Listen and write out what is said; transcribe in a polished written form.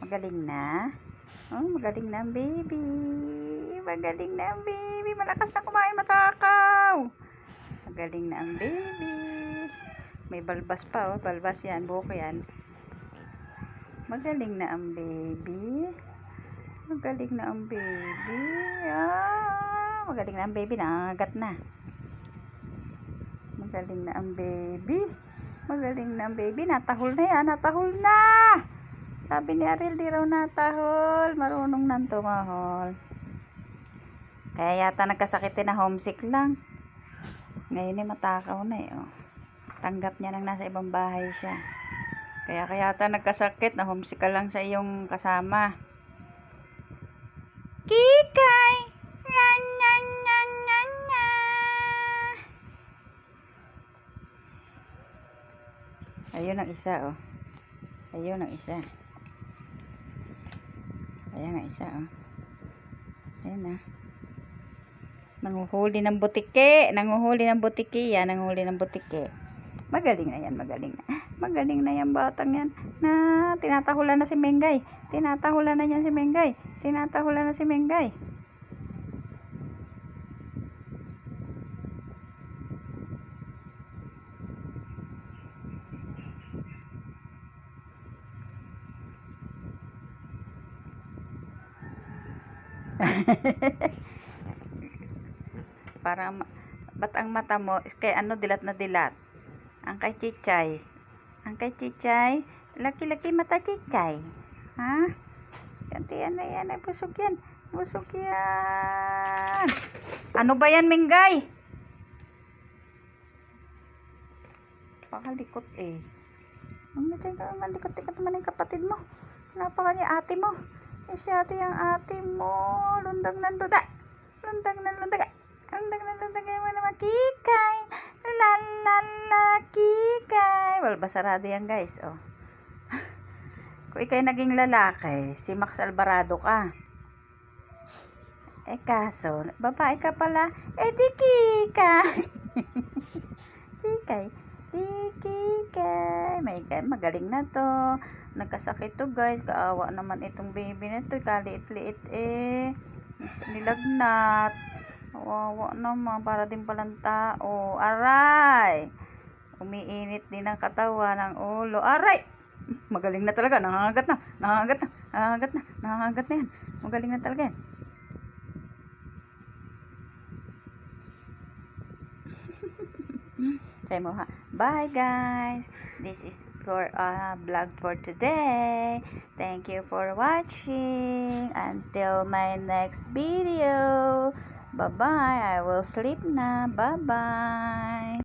Magaling na. Oh, magaling na ang baby. Magaling na ang baby. Malakas na kumain, matakaw. Magaling na ang baby. May balbas pa, oh. Balbas yan, buhok yan. Magaling na ang baby. Magaling na ang baby. Ah, magaling na ang baby. Nangangagat na. Magaling na ang baby. Magaling na ang baby. Natahol na yan. Natahol na. Sabi ni Ariel, di raw natahol. Marunong nang tumahol. Kaya yata nagkasakit na homesick lang. Ngayon matakaw na eh. Oh. Tanggap niya nang nasa ibang bahay siya. Kaya yata nagkasakit na homesick ka lang sa iyong kasama. Kikay! Yan, yan, yan, yan, yan. Ayun ang isa, oh. Ayun ang isa. Ayan ang isa, oh. Ayan na. Nanguhuli ng butike. Nanguhuli ng butike yan. Nanguhuli ng butike. Magaling na yan. Magaling na. Magaling na yan batang yan. Na tinatahulan na si Mengay. Tinatahulan na yan si Mengay. Tinatahulan na si Mengay. Parang ba't ang mata mo kay ano dilat na dilat? Ang kay Chichay. Ang kay Chichay, laki-laki mata Chichay. Ha? Yan na yan, ay busog yan. Busog yan. Ano ba yan, Mengay? Pakalikot eh. Ang likot-likot naman yung kapatid mo. Napaka niya ate mo. Eh, si ate yung ate mo. Lundag na lundag. Lundag na lundag. Lundag na lundag mo naman. Kikay. La kikay. Well, basarado yan guys. Oh. Kung ikay naging lalaki, si Max Alvarado ka. Eh kaso, babae ka pala. Eh di kikay. Kikay. Kikay. Magaling na to. Nagkasakit to guys. Kaawa naman itong baby na to. Kaliit-liit eh. Nilagnat. Kawawa naman. Para din palang tao. Aray. Umiinit din ang katawan ng ulo. Aray. Magaling na talaga. Nangangagat na. Nangangagat na. Nangangagat na. Nangangagat na yan. Magaling na talaga yan. Bye guys. This is for vlog for today. Thank you for watching. Until my next video. Bye bye. I will sleep na. Bye bye.